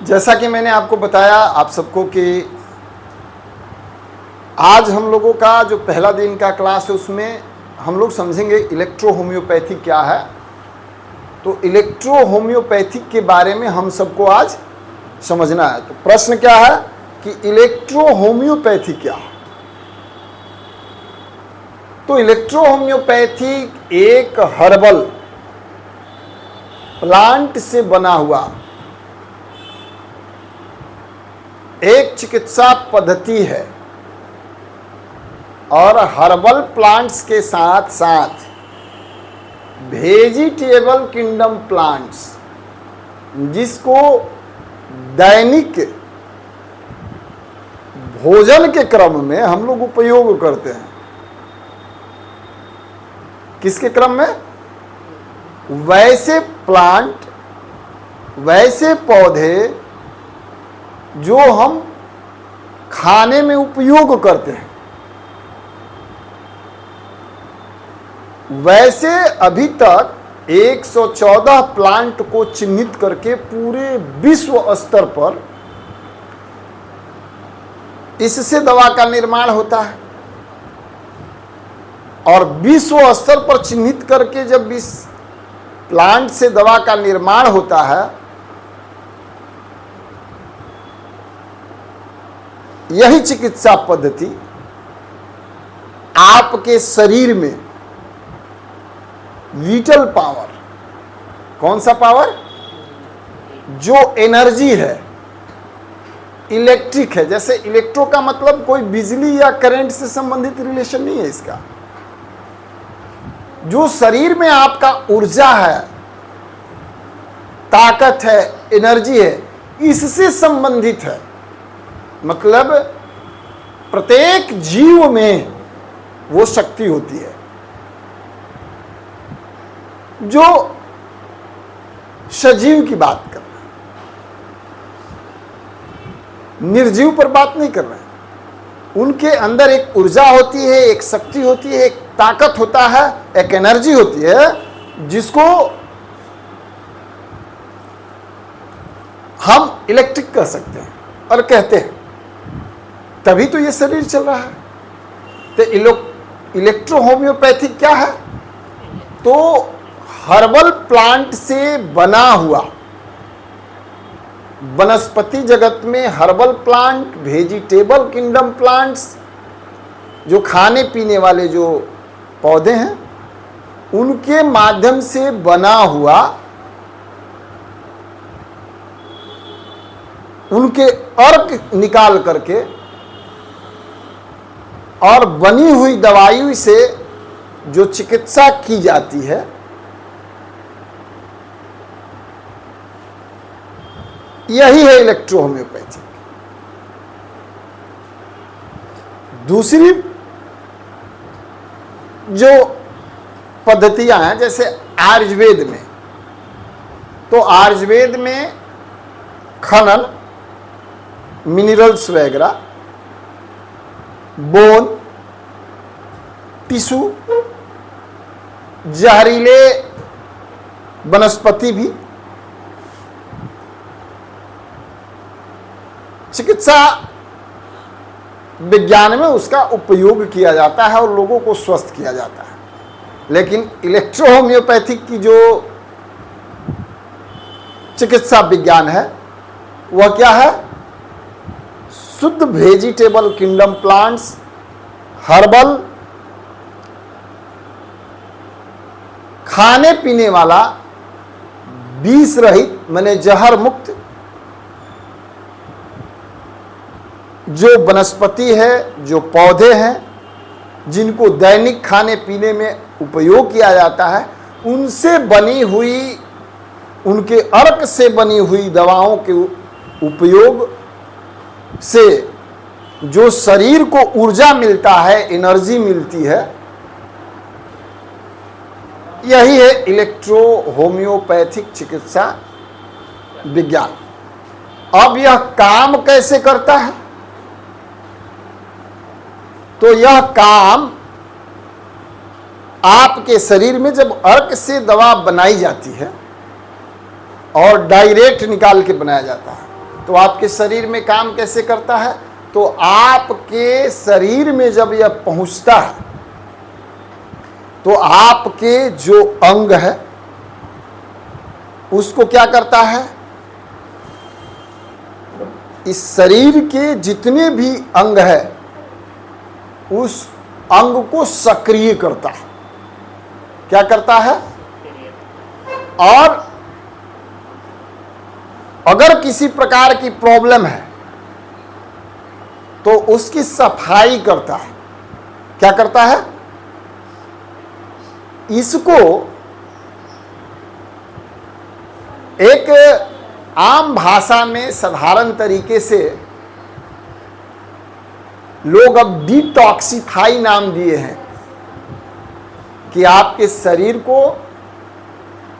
जैसा कि मैंने आपको बताया आप सबको कि आज हम लोगों का जो पहला दिन का क्लास है उसमें हम लोग समझेंगे इलेक्ट्रो होम्योपैथी क्या है। तो इलेक्ट्रो होम्योपैथिक के बारे में हम सबको आज समझना है। तो प्रश्न क्या है कि इलेक्ट्रो होम्योपैथी क्या है। तो इलेक्ट्रो होम्योपैथिक एक हर्बल प्लांट से बना हुआ एक चिकित्सा पद्धति है और हर्बल प्लांट्स के साथ साथ वेजिटेबल किंगडम प्लांट्स जिसको दैनिक भोजन के क्रम में हम लोग उपयोग करते हैं। किसके क्रम में? वैसे प्लांट, वैसे पौधे जो हम खाने में उपयोग करते हैं। वैसे अभी तक 114 प्लांट को चिन्हित करके पूरे विश्व स्तर पर इससे दवा का निर्माण होता है। और विश्व स्तर पर चिन्हित करके जब इस प्लांट से दवा का निर्माण होता है, यही चिकित्सा पद्धति आपके शरीर में विटल पावर, कौन सा पावर? जो एनर्जी है, इलेक्ट्रिक है। जैसे इलेक्ट्रो का मतलब कोई बिजली या करंट से संबंधित रिलेशन नहीं है इसका। जो शरीर में आपका ऊर्जा है, ताकत है, एनर्जी है, इससे संबंधित है। मतलब प्रत्येक जीव में वो शक्ति होती है जो सजीव की बात कर रहे हैं, निर्जीव पर बात नहीं कर रहे हैं। उनके अंदर एक ऊर्जा होती है, एक शक्ति होती है, एक ताकत होता है, एक एनर्जी होती है जिसको हम इलेक्ट्रिक कह सकते हैं और कहते हैं। तभी तो ये शरीर चल रहा है। तो इलेक्ट्रो होम्योपैथिक क्या है? तो हर्बल प्लांट से बना हुआ, वनस्पति जगत में herbal plant, vegetable kingdom plants, जो खाने पीने वाले जो पौधे हैं, उनके माध्यम से बना हुआ, उनके अर्क निकाल करके और बनी हुई दवाई से जो चिकित्सा की जाती है, यही है इलेक्ट्रो होम्योपैथी। दूसरी जो पद्धतियां हैं, जैसे आयुर्वेद में, तो आयुर्वेद में खनन, मिनरल्स वगैरह, बोन, टिश्यू, जहरीले वनस्पति भी चिकित्सा विज्ञान में उसका उपयोग किया जाता है और लोगों को स्वस्थ किया जाता है। लेकिन इलेक्ट्रो होम्योपैथिक की जो चिकित्सा विज्ञान है वह क्या है? शुद्ध वेजिटेबल किंगडम प्लांट्स, हर्बल, खाने पीने वाला, विष रहित माने जहर मुक्त जो वनस्पति है, जो पौधे हैं जिनको दैनिक खाने पीने में उपयोग किया जाता है, उनसे बनी हुई, उनके अर्क से बनी हुई दवाओं के उपयोग से जो शरीर को ऊर्जा मिलता है, एनर्जी मिलती है, यही है इलेक्ट्रो होम्योपैथिक चिकित्सा विज्ञान। अब यह काम कैसे करता है? तो यह काम आपके शरीर में जब अर्क से दवा बनाई जाती है और डायरेक्ट निकाल के बनाया जाता है, तो आपके शरीर में काम कैसे करता है? तो आपके शरीर में जब यह पहुंचता है तो आपके जो अंग है उसको क्या करता है? इस शरीर के जितने भी अंग है उस अंग को सक्रिय करता है। क्या करता है? और अगर किसी प्रकार की प्रॉब्लम है तो उसकी सफाई करता है। क्या करता है? इसको एक आम भाषा में साधारण तरीके से लोग अब डिटॉक्सिफाई नाम दिए हैं कि आपके शरीर को,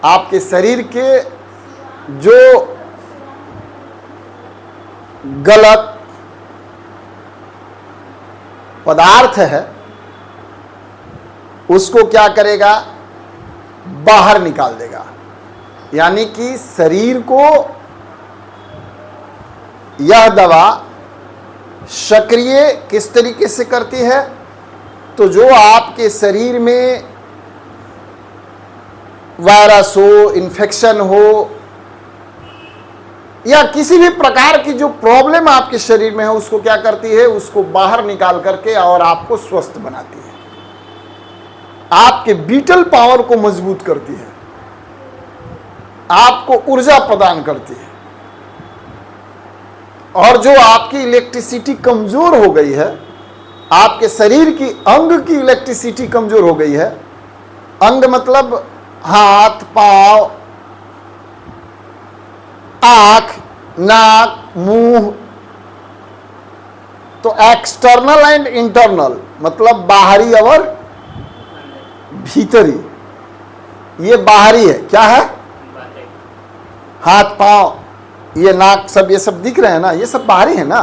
आपके शरीर के जो गलत पदार्थ है उसको क्या करेगा? बाहर निकाल देगा। यानी कि शरीर को यह दवा सक्रिय किस तरीके से करती है? तो जो आपके शरीर में वायरस हो, इन्फेक्शन हो या किसी भी प्रकार की जो प्रॉब्लम आपके शरीर में है उसको क्या करती है? उसको बाहर निकाल करके और आपको स्वस्थ बनाती है, आपके विटल पावर को मजबूत करती है, आपको ऊर्जा प्रदान करती है। और जो आपकी इलेक्ट्रिसिटी कमजोर हो गई है, आपके शरीर की अंग की इलेक्ट्रिसिटी कमजोर हो गई है, अंग मतलब हाथ, पांव, आंख, नाक, मुंह, तो एक्सटर्नल एंड इंटरनल मतलब बाहरी और भीतरी। ये बाहरी है, क्या है? हाथ, पांव, ये नाक, सब ये सब दिख रहे हैं ना, ये सब बाहरी है ना,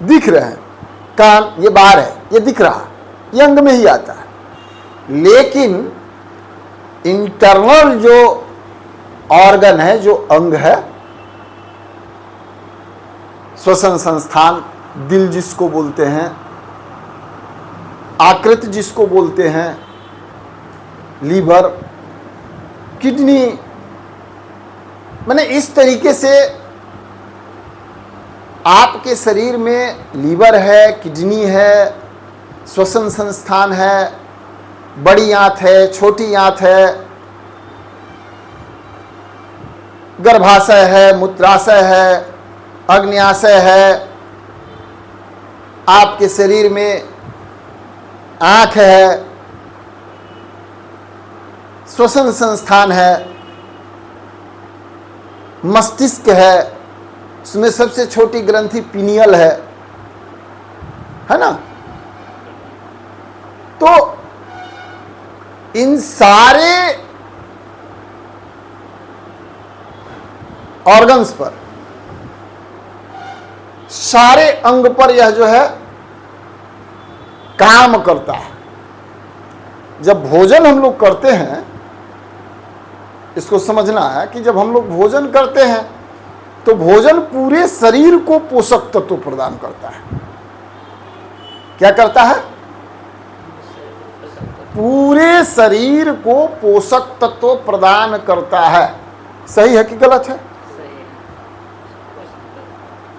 दिख रहे हैं। कान ये बाहर है, ये दिख रहा, ये अंग में ही आता है। लेकिन इंटरनल जो ऑर्गन है, जो अंग है, श्वसन संस्थान, दिल जिसको बोलते हैं, आकृत जिसको बोलते हैं, लीवर, किडनी, माने इस तरीके से आपके शरीर में लीवर है, किडनी है, श्वसन संस्थान है, बड़ी आंत है, छोटी आंत है, गर्भाशय है, मूत्राशय है, अग्न्याशय है, आपके शरीर में आंख है, श्वसन संस्थान है, मस्तिष्क है, उसमें सबसे छोटी ग्रंथि पीनियल है ना। तो इन सारे ऑर्गन्स पर, सारे अंग पर यह जो है काम करता है। जब भोजन हम लोग करते हैं, इसको समझना है कि जब हम लोग भोजन करते हैं तो भोजन पूरे शरीर को पोषक तत्व प्रदान करता है। क्या करता है? पूरे शरीर को पोषक तत्व प्रदान करता है। सही है कि गलत है?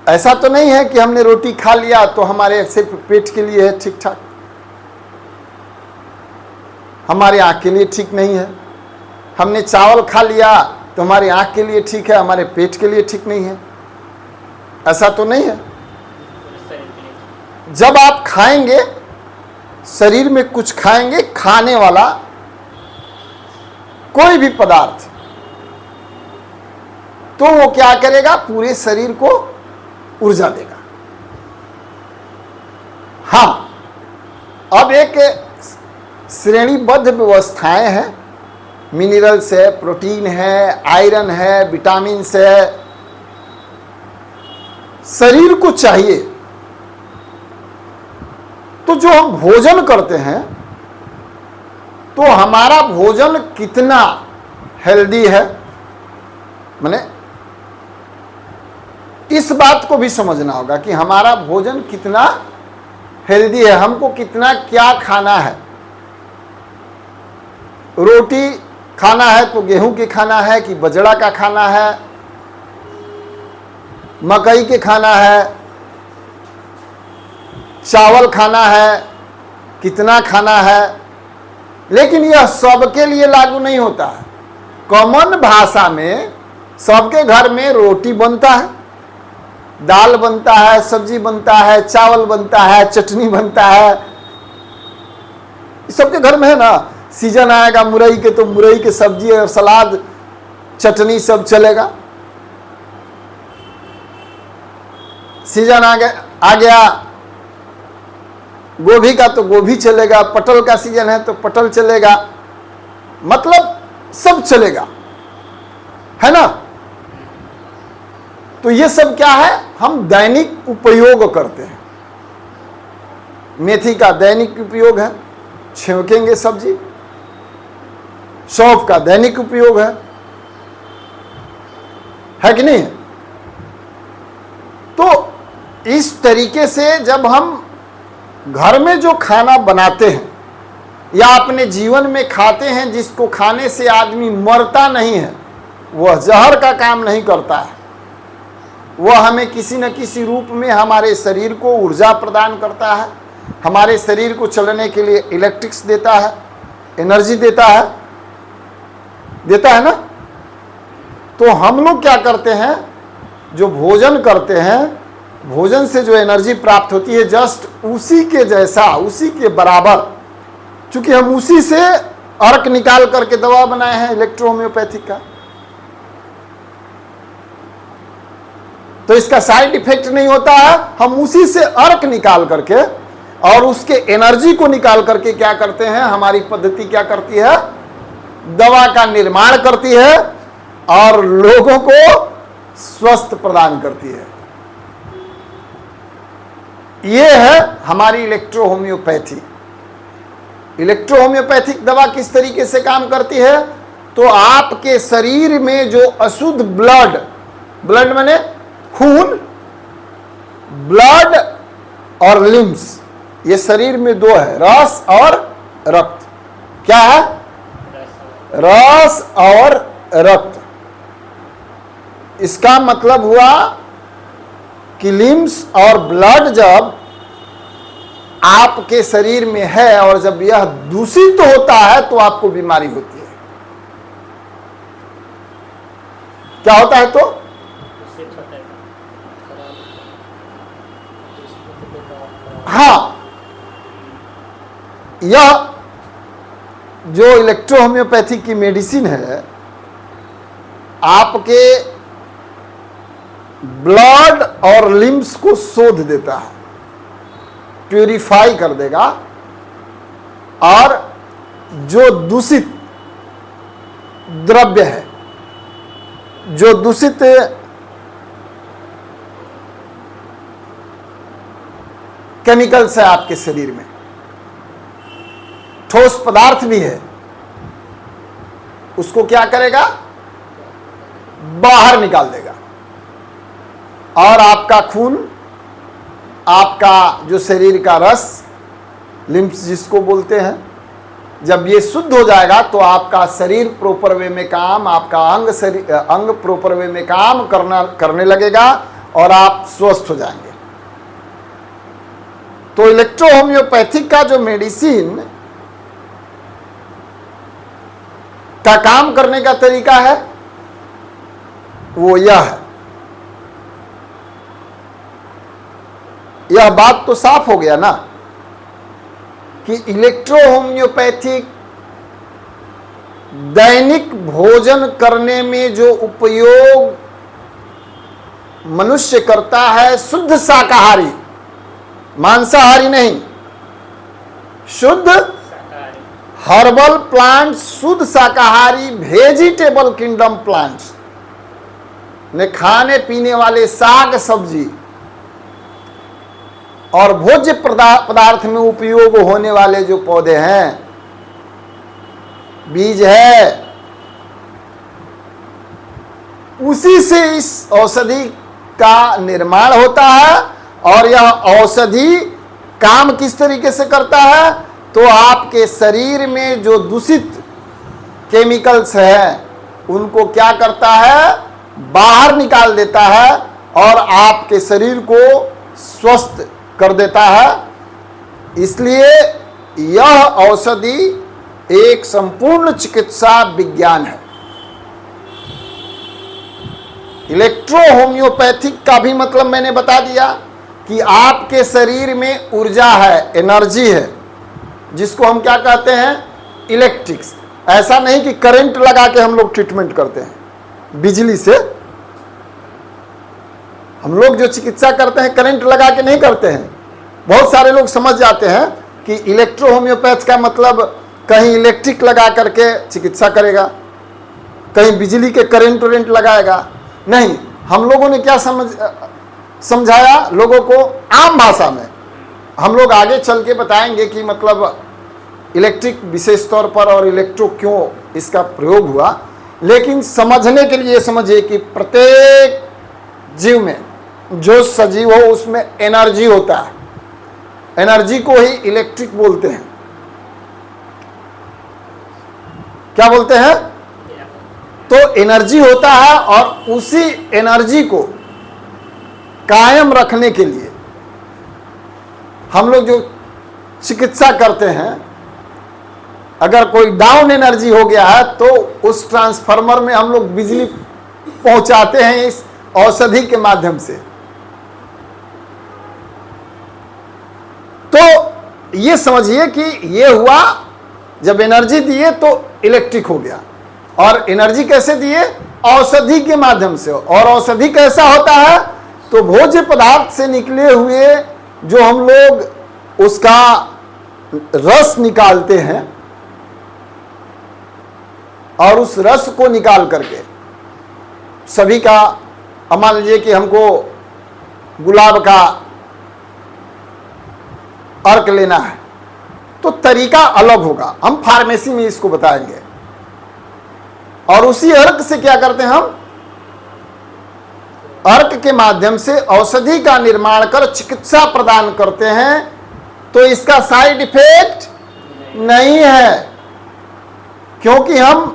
ऐसा तो नहीं है कि हमने रोटी खा लिया तो हमारे सिर्फ पेट के लिए है ठीक ठाक, हमारे आँख के लिए ठीक नहीं है। हमने चावल खा लिया तो हमारी आँख के लिए ठीक है, हमारे पेट के लिए ठीक नहीं है। ऐसा तो नहीं है। जब आप खाएंगे, शरीर में कुछ खाएंगे, खाने वाला कोई भी पदार्थ, तो वो क्या करेगा? पूरे शरीर को ऊर्जा देगा। हाँ, अब एक श्रेणीबद्ध व्यवस्थाएं हैं, मिनरल्स है, प्रोटीन है, आयरन है, विटामिन्स है, शरीर को चाहिए। तो जो हम भोजन करते हैं, तो हमारा भोजन कितना हेल्दी है, माने इस बात को भी समझना होगा कि हमारा भोजन कितना हेल्दी है, हमको कितना क्या खाना है। रोटी खाना है तो गेहूं की खाना है कि बजड़ा का खाना है, मकई के खाना है, चावल खाना है, कितना खाना है। लेकिन यह सबके लिए लागू नहीं होता है। कॉमन भाषा में सबके घर में रोटी बनता है, दाल बनता है, सब्जी बनता है, चावल बनता है, चटनी बनता है, सबके घर में है ना। सीजन आएगा मुरई के तो मुरई के सब्जी और सलाद चटनी सब चलेगा। सीजन आ गया गोभी का तो गोभी चलेगा, पटल का सीजन है तो पटल चलेगा, मतलब सब चलेगा, है ना। तो ये सब क्या है, हम दैनिक उपयोग करते हैं। मेथी का दैनिक उपयोग है, छेकेंगे सब्जी। सौंफ का दैनिक उपयोग है कि नहीं। तो इस तरीके से जब हम घर में जो खाना बनाते हैं या अपने जीवन में खाते हैं, जिसको खाने से आदमी मरता नहीं है, वह जहर का काम नहीं करता है। वह हमें किसी न किसी रूप में हमारे शरीर को ऊर्जा प्रदान करता है, हमारे शरीर को चलने के लिए इलेक्ट्रिक्स देता है, एनर्जी देता है ना। तो हम लोग क्या करते हैं, जो भोजन करते हैं, भोजन से जो एनर्जी प्राप्त होती है जस्ट उसी के जैसा, उसी के बराबर, चूंकि हम उसी से अर्क निकाल करके दवा बनाए हैं इलेक्ट्रो होम्योपैथिक का, तो इसका साइड इफेक्ट नहीं होता है। हम उसी से अर्क निकाल करके और उसके एनर्जी को निकाल करके क्या करते हैं, हमारी पद्धति क्या करती है, दवा का निर्माण करती है और लोगों को स्वस्थ प्रदान करती है। ये है हमारी इलेक्ट्रो होम्योपैथी। इलेक्ट्रो होम्योपैथिक दवा किस तरीके से काम करती है, तो आपके शरीर में जो अशुद्ध ब्लड माने खून, ब्लड और लिम्स, ये शरीर में दो है, रस और रक्त। क्या है, रस और रक्त। इसका मतलब हुआ कि लिम्स और ब्लड जब आपके शरीर में है और जब यह दूषित होता है तो आपको बीमारी होती है। क्या होता है, तो हाँ, यह जो इलेक्ट्रो होम्योपैथिक की मेडिसिन है, आपके ब्लड और लिम्स को शोध देता है, प्यूरिफाई कर देगा, और जो दूषित द्रव्य है, जो दूषित केमिकल्स है आपके शरीर में, ठोस पदार्थ भी है, उसको क्या करेगा, बाहर निकाल देगा। और आपका खून, आपका जो शरीर का रस, लिम्फ्स जिसको बोलते हैं, जब ये शुद्ध हो जाएगा तो आपका शरीर प्रॉपर वे में काम, आपका अंग प्रॉपर वे में काम करने लगेगा और आप स्वस्थ हो जाएंगे। तो इलेक्ट्रो होम्योपैथिक का जो मेडिसिन का काम करने का तरीका है वो यह है। यह बात तो साफ हो गया ना कि इलेक्ट्रो होम्योपैथिक दैनिक भोजन करने में जो उपयोग मनुष्य करता है, शुद्ध शाकाहारी, मांसाहारी नहीं, शुद्ध हर्बल प्लांट्स, शुद्ध शाकाहारी वेजिटेबल किंगडम प्लांट्स ने खाने पीने वाले साग सब्जी और भोज्य पदार्थ में उपयोग होने वाले जो पौधे हैं, बीज है, उसी से इस औषधि का निर्माण होता है। और यह औषधि काम किस तरीके से करता है, तो आपके शरीर में जो दूषित केमिकल्स हैं उनको क्या करता है, बाहर निकाल देता है और आपके शरीर को स्वस्थ कर देता है। इसलिए यह औषधि एक संपूर्ण चिकित्सा विज्ञान है। इलेक्ट्रो होम्योपैथिक का भी मतलब मैंने बता दिया कि आपके शरीर में ऊर्जा है, एनर्जी है, जिसको हम क्या कहते हैं, इलेक्ट्रिक्स। ऐसा नहीं कि करंट लगा के हम लोग ट्रीटमेंट करते हैं बिजली से। हम लोग जो चिकित्सा करते हैं करंट लगा के नहीं करते हैं। बहुत सारे लोग समझ जाते हैं कि इलेक्ट्रो होम्योपैथ का मतलब कहीं इलेक्ट्रिक लगा करके चिकित्सा करेगा, कहीं बिजली के करंट वरेंट लगाएगा। नहीं, हम लोगों ने क्या समझाया लोगों को आम भाषा में। हम लोग आगे चल के बताएंगे कि मतलब इलेक्ट्रिक विशेष तौर पर और इलेक्ट्रो क्यों इसका प्रयोग हुआ। लेकिन समझने के लिए समझिए कि प्रत्येक जीव में जो सजीव हो उसमें एनर्जी होता है। एनर्जी को ही इलेक्ट्रिक बोलते हैं। क्या बोलते हैं? तो एनर्जी होता है और उसी एनर्जी को कायम रखने के लिए हम लोग जो चिकित्सा करते हैं, अगर कोई डाउन एनर्जी हो गया है तो उस ट्रांसफार्मर में हम लोग बिजली पहुंचाते हैं इस औषधि के माध्यम से। तो ये समझिए कि ये हुआ, जब एनर्जी दिए तो इलेक्ट्रिक हो गया। और एनर्जी कैसे दिए? औषधि के माध्यम से। और औषधि कैसा होता है? तो भोज्य पदार्थ से निकले हुए जो हम लोग उसका रस निकालते हैं और उस रस को निकाल करके सभी का, अब मान लीजिए कि हमको गुलाब का अर्क लेना है तो तरीका अलग होगा, हम फार्मेसी में इसको बताएंगे। और उसी अर्क से क्या करते हैं, हम अर्क के माध्यम से औषधि का निर्माण कर चिकित्सा प्रदान करते हैं। तो इसका साइड इफेक्ट नहीं है, क्योंकि हम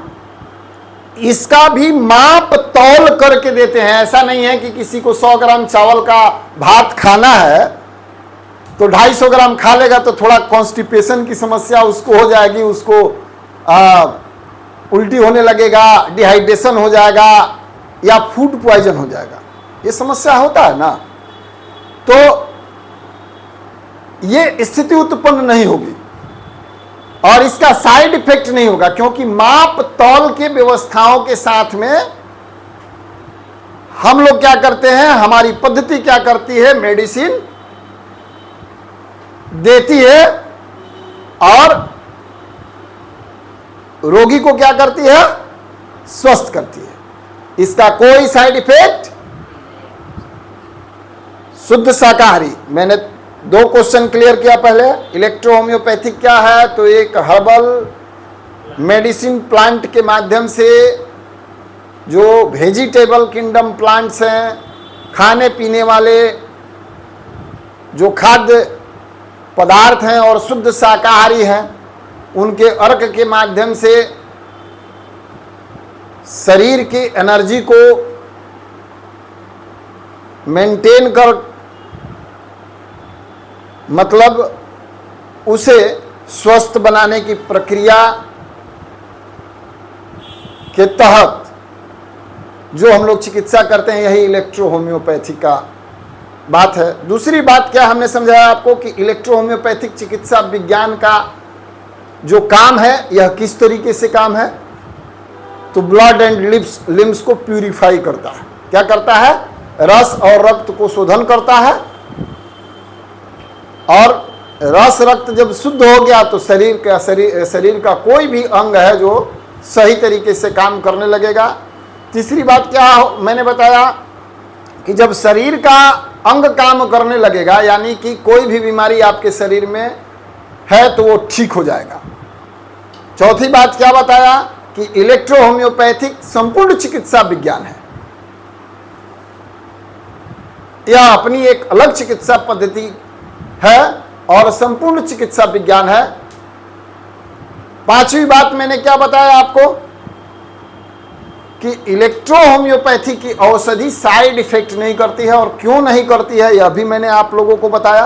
इसका भी माप तौल करके देते हैं। ऐसा नहीं है कि किसी को 100 ग्राम चावल का भात खाना है तो 250 ग्राम खा लेगा तो थोड़ा कॉन्स्टिपेशन की समस्या उसको हो जाएगी, उसको उल्टी होने लगेगा, डिहाइड्रेशन हो जाएगा या फूड पॉइजन हो जाएगा। ये समस्या होता है ना। तो ये स्थिति उत्पन्न नहीं होगी और इसका साइड इफेक्ट नहीं होगा, क्योंकि माप तौल के व्यवस्थाओं के साथ में हम लोग क्या करते हैं, हमारी पद्धति क्या करती है, मेडिसिन देती है और रोगी को क्या करती है, स्वस्थ करती है। इसका कोई साइड इफेक्ट। शुद्ध शाकाहारी, मैंने 2 क्वेश्चन क्लियर किया पहले। इलेक्ट्रो होम्योपैथिक क्या है, तो एक हर्बल मेडिसिन प्लांट के माध्यम से जो वेजिटेबल किंगडम प्लांट्स हैं, खाने पीने वाले जो खाद्य पदार्थ हैं और शुद्ध शाकाहारी हैं, उनके अर्क के माध्यम से शरीर की एनर्जी को मेंटेन कर, मतलब उसे स्वस्थ बनाने की प्रक्रिया के तहत जो हम लोग चिकित्सा करते हैं, यही इलेक्ट्रो होम्योपैथी का बात है। दूसरी बात क्या हमने समझाया आपको कि इलेक्ट्रो होम्योपैथिक चिकित्सा विज्ञान का जो काम है, यह किस तरीके से काम है, तो ब्लड एंड लिम्स को प्यूरिफाई करता है। क्या करता है? रस और रक्त को शोधन करता है। और रस रक्त जब शुद्ध हो गया तो शरीर का कोई भी अंग है जो सही तरीके से काम करने लगेगा। तीसरी बात क्या मैंने बताया कि जब शरीर का अंग काम करने लगेगा, यानी कि कोई भी बीमारी आपके शरीर में है तो वो ठीक हो जाएगा। चौथी बात क्या बताया कि इलेक्ट्रो होम्योपैथिक संपूर्ण चिकित्सा विज्ञान है। यह अपनी एक अलग चिकित्सा पद्धति है और संपूर्ण चिकित्सा विज्ञान है। पांचवी बात मैंने क्या बताया आपको कि इलेक्ट्रो होम्योपैथी की औषधि साइड इफेक्ट नहीं करती है, और क्यों नहीं करती है यह भी मैंने आप लोगों को बताया।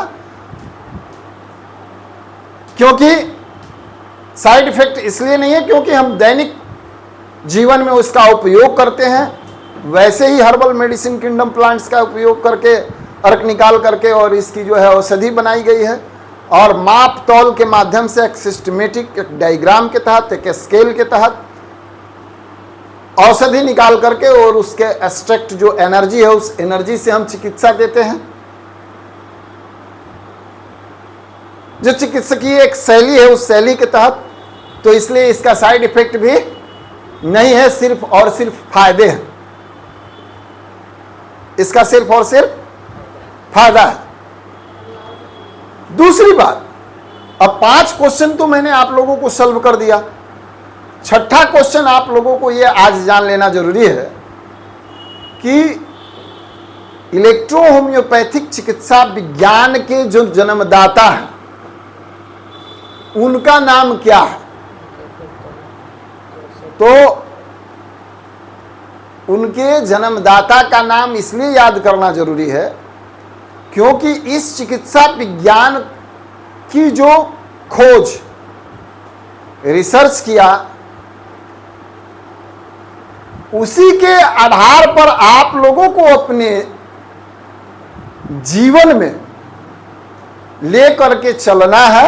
क्योंकि साइड इफेक्ट इसलिए नहीं है क्योंकि हम दैनिक जीवन में उसका उपयोग करते हैं। वैसे ही हर्बल मेडिसिन किंगडम प्लांट्स का उपयोग करके अर्क निकाल करके और इसकी जो है औषधि बनाई गई है, और माप तौल के माध्यम से एक सिस्टमेटिक एक डायग्राम के तहत एक स्केल के तहत औषधि निकाल करके और उसके एक्सट्रैक्ट जो एनर्जी है उस एनर्जी से हम चिकित्सा देते हैं। जो चिकित्सकीय एक शैली है उस शैली के तहत, तो इसलिए इसका साइड इफेक्ट भी नहीं है, सिर्फ और सिर्फ फायदे हैं। इसका सिर्फ और सिर्फ फायदा है। दूसरी बात, अब 5 क्वेश्चन तो मैंने आप लोगों को सॉल्व कर दिया। छठा क्वेश्चन आप लोगों को यह आज जान लेना जरूरी है कि इलेक्ट्रो होम्योपैथिक चिकित्सा विज्ञान के जो जन्मदाता हैं उनका नाम क्या है। तो उनके जन्मदाता का नाम इसलिए याद करना जरूरी है क्योंकि इस चिकित्सा विज्ञान की जो खोज रिसर्च किया उसी के आधार पर आप लोगों को अपने जीवन में ले करके चलना है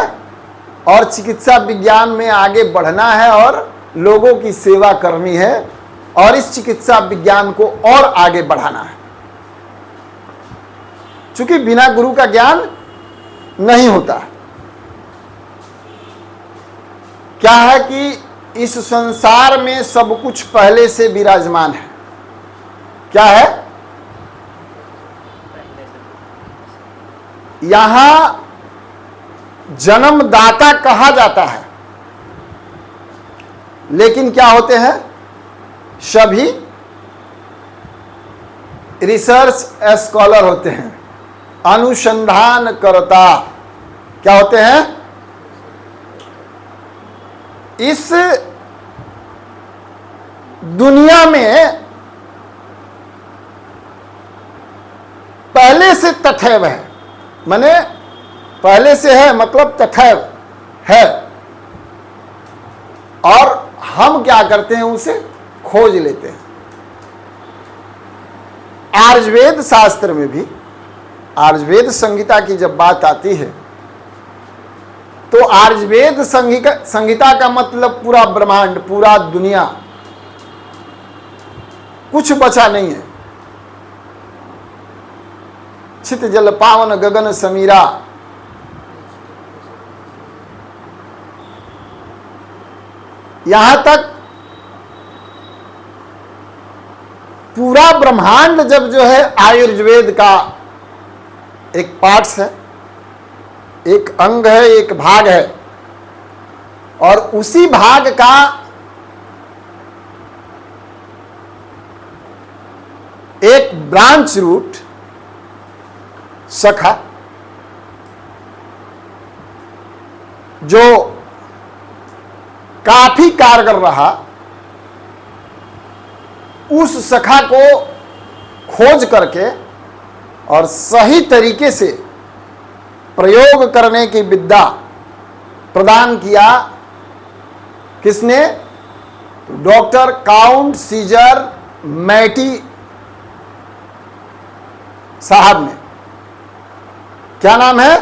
और चिकित्सा विज्ञान में आगे बढ़ना है और लोगों की सेवा करनी है और इस चिकित्सा विज्ञान को और आगे बढ़ाना है। क्योंकि बिना गुरु का ज्ञान नहीं होता। क्या है कि इस संसार में सब कुछ पहले से विराजमान है। क्या है? यहां जन्मदाता कहा जाता है, लेकिन क्या होते हैं? सभी रिसर्च स्कॉलर होते हैं, अनुसंधान करता। क्या होते हैं? इस दुनिया में पहले से तथैव है, माने पहले से है मतलब तथैव है, और हम क्या करते हैं? उसे खोज लेते हैं। आर्यवेद शास्त्र में भी आर्यवेद संहिता की जब बात आती है तो आर्यवेद संहिता का मतलब पूरा ब्रह्मांड, पूरा दुनिया, कुछ बचा नहीं है। छित जल पावन गगन समीरा, यहां तक पूरा ब्रह्मांड जब जो है आयुर्वेद का एक पार्ट्स है, एक अंग है, एक भाग है, और उसी भाग का एक ब्रांच रूट, शाखा, जो काफी कारगर रहा, उस शाखा को खोज करके और सही तरीके से प्रयोग करने की विद्या प्रदान किया किसने? डॉक्टर काउंट सीजर मैटी साहब ने। क्या नाम है?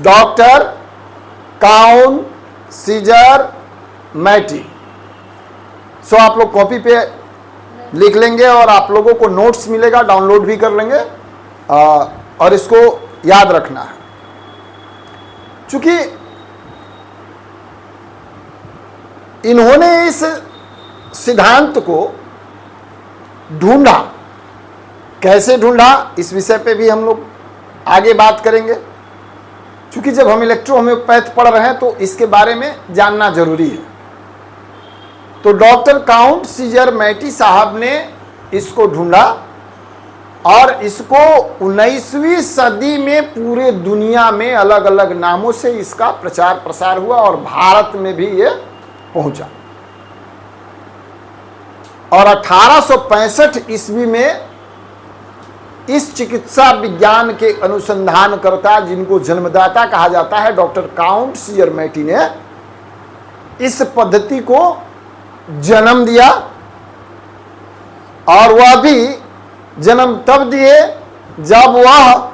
Doctor count Cesare Mattei. So आप लोग कॉपी पे लिख लेंगे और आप लोगों को नोट्स मिलेगा, डाउनलोड भी कर लेंगे, और इसको याद रखना है। चूंकि इन्होंने इस सिद्धांत को ढूंढा, कैसे ढूंढा इस विषय पे भी हम लोग आगे बात करेंगे। चूंकि जब हम इलेक्ट्रो होम्योपैथ पढ़ रहे हैं तो इसके बारे में जानना जरूरी है। तो डॉक्टर काउंट सीजर मैटी साहब ने इसको ढूंढा और इसको 19वीं सदी में पूरे दुनिया में अलग अलग नामों से इसका प्रचार प्रसार हुआ और भारत में भी ये पहुंचा। और 1865 ईस्वी में इस चिकित्सा विज्ञान के अनुसंधानकर्ता, जिनको जन्मदाता कहा जाता है, डॉक्टर काउंट सियरमैटी ने इस पद्धति को जन्म दिया। और वह भी जन्म तब दिए जब वह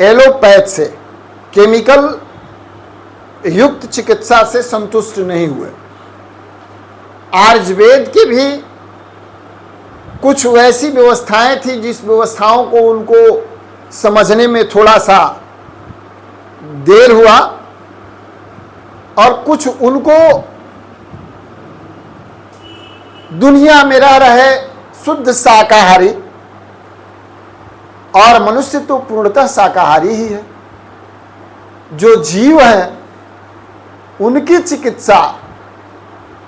एलोपैथ से, केमिकल युक्त चिकित्सा से संतुष्ट नहीं हुए। आयुर्वेद की भी कुछ वैसी व्यवस्थाएं थी जिस व्यवस्थाओं को उनको समझने में थोड़ा सा देर हुआ, और कुछ उनको दुनिया में रह रहे शुद्ध शाकाहारी, और मनुष्य तो पूर्णतः शाकाहारी ही है, जो जीव हैं उनकी चिकित्सा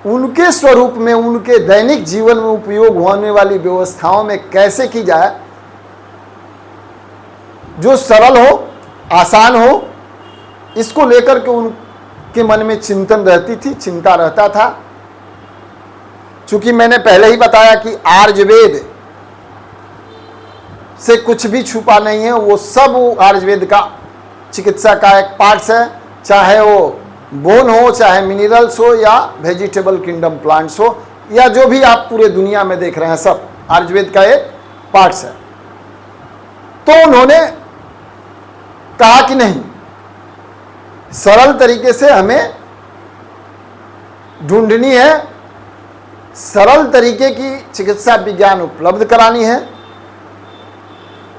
उनके स्वरूप में, उनके दैनिक जीवन में उपयोग होने वाली व्यवस्थाओं में कैसे की जाए, जो सरल हो, आसान हो, इसको लेकर के उनके मन में चिंतन रहती थी, चिंता रहता था। चूंकि मैंने पहले ही बताया कि आयुर्वेद से कुछ भी छुपा नहीं है, वो सब आयुर्वेद का चिकित्सा का एक पार्ट्स है, चाहे वो बोन हो, चाहे मिनरल्स हो, या वेजिटेबल किंगडम प्लांट्स हो, या जो भी आप पूरे दुनिया में देख रहे हैं, सब आयुर्वेद का एक पार्ट्स है। तो उन्होंने कहा कि नहीं, सरल तरीके से हमें ढूंढनी है, सरल तरीके की चिकित्सा विज्ञान उपलब्ध करानी है।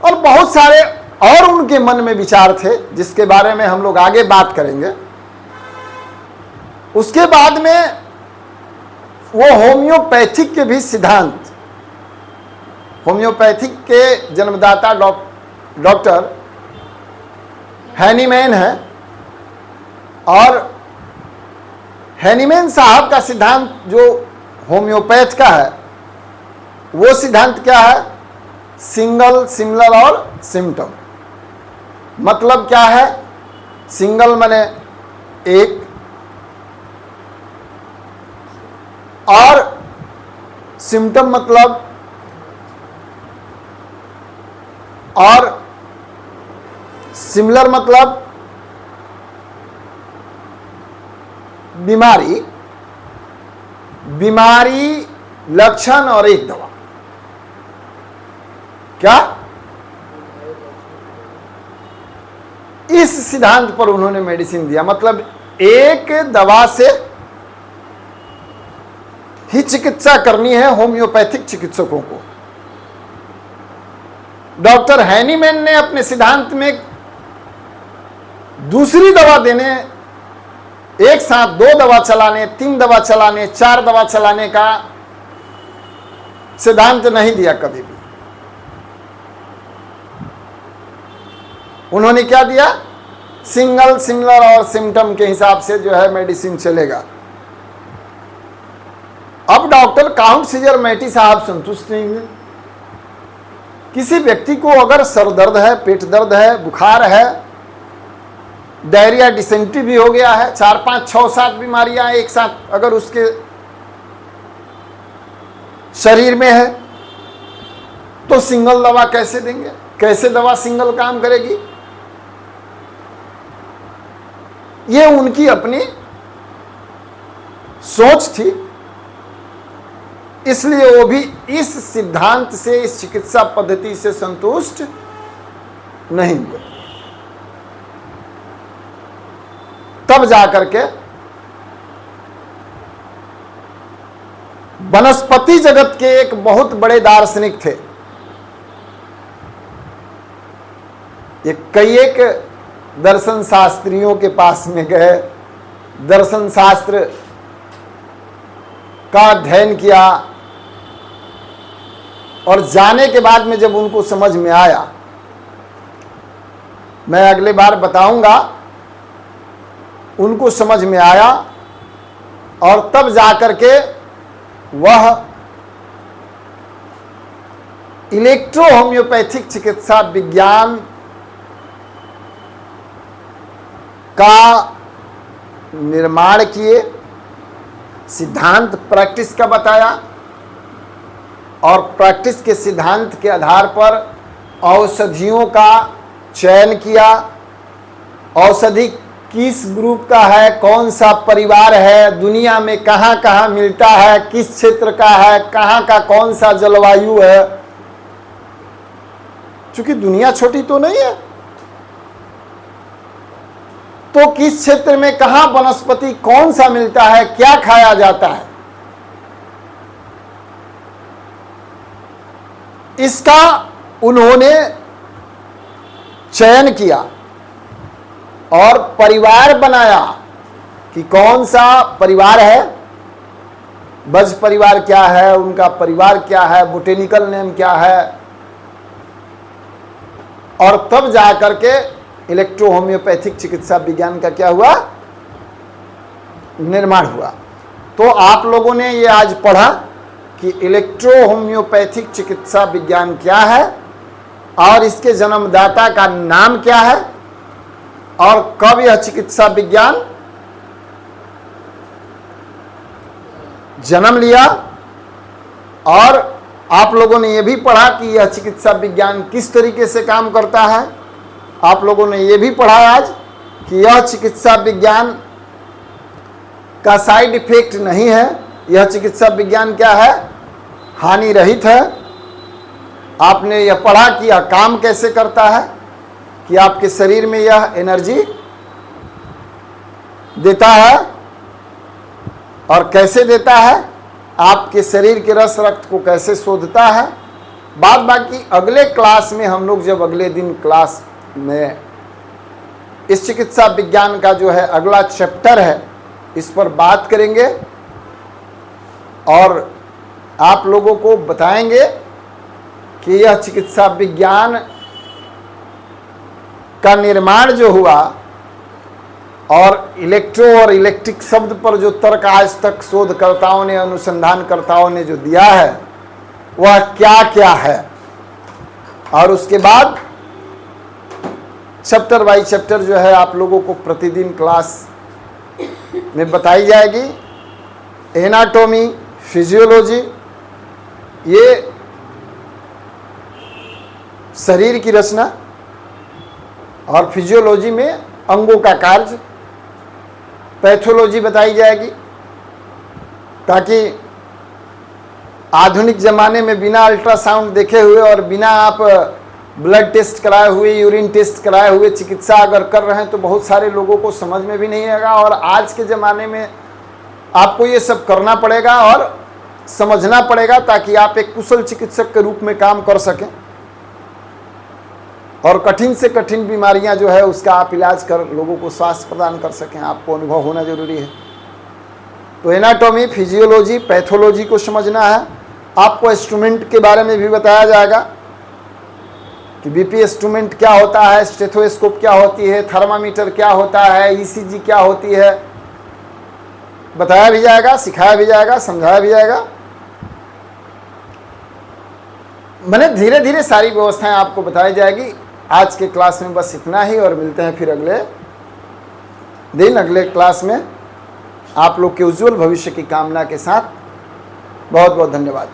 और बहुत सारे और उनके मन में विचार थे जिसके बारे में हम लोग आगे बात करेंगे। उसके बाद में वो होम्योपैथिक के भी सिद्धांत, होम्योपैथिक के जन्मदाता डॉक्टर हैनीमैन है, और हैनीमैन साहब का सिद्धांत जो होम्योपैथ का है, वो सिद्धांत क्या है? सिंगल, सिमिलर और सिम्टम। मतलब क्या है? सिंगल माने एक, और सिम्टम मतलब, और सिमिलर मतलब बीमारी, बीमारी लक्षण और एक दवा। क्या? इस सिद्धांत पर उन्होंने मेडिसिन दिया। मतलब एक दवा से ही चिकित्सा करनी है होम्योपैथिक चिकित्सकों को। डॉक्टर हैनीमैन ने अपने सिद्धांत में दूसरी दवा देने, एक साथ 2 दवा चलाने, 3 दवा चलाने, 4 दवा चलाने का सिद्धांत नहीं दिया कभी भी। उन्होंने क्या दिया? सिंगल, सिमिलर और सिम्टम के हिसाब से जो है मेडिसिन चलेगा। अब डॉक्टर काउंट सियरमैटी साहब संतुष्ट नहीं हुए। किसी व्यक्ति को अगर सर दर्द है, पेट दर्द है, बुखार है, डायरिया, डिसेंट्री भी हो गया है, 4, 5, 6, 7 बीमारियां एक साथ अगर उसके शरीर में है, तो सिंगल दवा कैसे देंगे? कैसे दवा सिंगल काम करेगी? ये उनकी अपनी सोच थी। इसलिए वो भी इस सिद्धांत से, इस चिकित्सा पद्धति से संतुष्ट नहीं हुए। तब जाकर के वनस्पति जगत के एक बहुत बड़े दार्शनिक थे, ये कई एक दर्शन शास्त्रियों के पास में गए, दर्शन शास्त्र का अध्ययन किया, और जाने के बाद में जब उनको समझ में आया, मैं अगले बार बताऊंगा, उनको समझ में आया, और तब जाकर के वह इलेक्ट्रो होम्योपैथिक चिकित्सा विज्ञान का निर्माण किए, सिद्धांत प्रैक्टिस का बताया और प्रैक्टिस के सिद्धांत के आधार पर औषधियों का चयन किया। औषधि किस ग्रुप का है, कौन सा परिवार है, दुनिया में कहाँ कहाँ मिलता है, किस क्षेत्र का है, कहाँ का कौन सा जलवायु है, क्योंकि दुनिया छोटी तो नहीं है, तो किस क्षेत्र में कहाँ वनस्पति कौन सा मिलता है, क्या खाया जाता है, इसका उन्होंने चयन किया और परिवार बनाया कि कौन सा परिवार है, बज परिवार क्या है, उनका परिवार क्या है, बोटेनिकल नेम क्या है, और तब जाकर के इलेक्ट्रो होम्योपैथिक चिकित्सा विज्ञान का क्या हुआ, निर्माण हुआ। तो आप लोगों ने ये आज पढ़ा कि इलेक्ट्रो होम्योपैथिक चिकित्सा विज्ञान क्या है और इसके जन्मदाता का नाम क्या है और कब यह चिकित्सा विज्ञान जन्म लिया, और आप लोगों ने यह भी पढ़ा कि यह चिकित्सा विज्ञान किस तरीके से काम करता है। आप लोगों ने यह भी पढ़ा आज कि यह चिकित्सा विज्ञान का साइड इफेक्ट नहीं है, यह चिकित्सा विज्ञान क्या है, हानि रहित है। आपने यह पढ़ा कि यह काम कैसे करता है, कि आपके शरीर में यह एनर्जी देता है और कैसे देता है, आपके शरीर के रस रक्त को कैसे शोधता है। बाद बाकी अगले क्लास में हम लोग जब अगले दिन क्लास में इस चिकित्सा विज्ञान का जो है अगला चैप्टर है, इस पर बात करेंगे और आप लोगों को बताएंगे कि यह चिकित्सा विज्ञान का निर्माण जो हुआ और इलेक्ट्रो और इलेक्ट्रिक शब्द पर जो तर्क आज तक शोधकर्ताओं ने, अनुसंधानकर्ताओं ने जो दिया है वह क्या क्या है, और उसके बाद चैप्टर बाई चैप्टर जो है आप लोगों को प्रतिदिन क्लास में बताई जाएगी। एनाटॉमी, फिजियोलॉजी, ये शरीर की रचना, और फिजियोलॉजी में अंगों का कार्य, पैथोलॉजी बताई जाएगी, ताकि आधुनिक ज़माने में बिना अल्ट्रासाउंड देखे हुए और बिना आप ब्लड टेस्ट कराए हुए, यूरिन टेस्ट कराए हुए चिकित्सा अगर कर रहे हैं तो बहुत सारे लोगों को समझ में भी नहीं आएगा, और आज के ज़माने में आपको ये सब करना पड़ेगा और समझना पड़ेगा ताकि आप एक कुशल चिकित्सक के रूप में काम कर सकें और कठिन से कठिन बीमारियां जो है उसका आप इलाज कर लोगों को स्वास्थ्य प्रदान कर सकें। आपको अनुभव होना जरूरी है। तो एनाटॉमी, फिजियोलॉजी, पैथोलॉजी को समझना है। आपको इंस्ट्रूमेंट के बारे में भी बताया जाएगा कि बीपी इंस्ट्रूमेंट क्या होता है, स्टेथोस्कोप क्या होती है, थर्मामीटर क्या होता है, ईसीजी क्या होती है, बताया भी जाएगा, सिखाया भी जाएगा, समझाया भी जाएगा। मैंने धीरे धीरे सारी व्यवस्थाएं आपको बताई जाएगी। आज के क्लास में बस इतना ही, और मिलते हैं फिर अगले दिन अगले क्लास में। आप लोग के उज्जवल भविष्य की कामना के साथ बहुत बहुत धन्यवाद।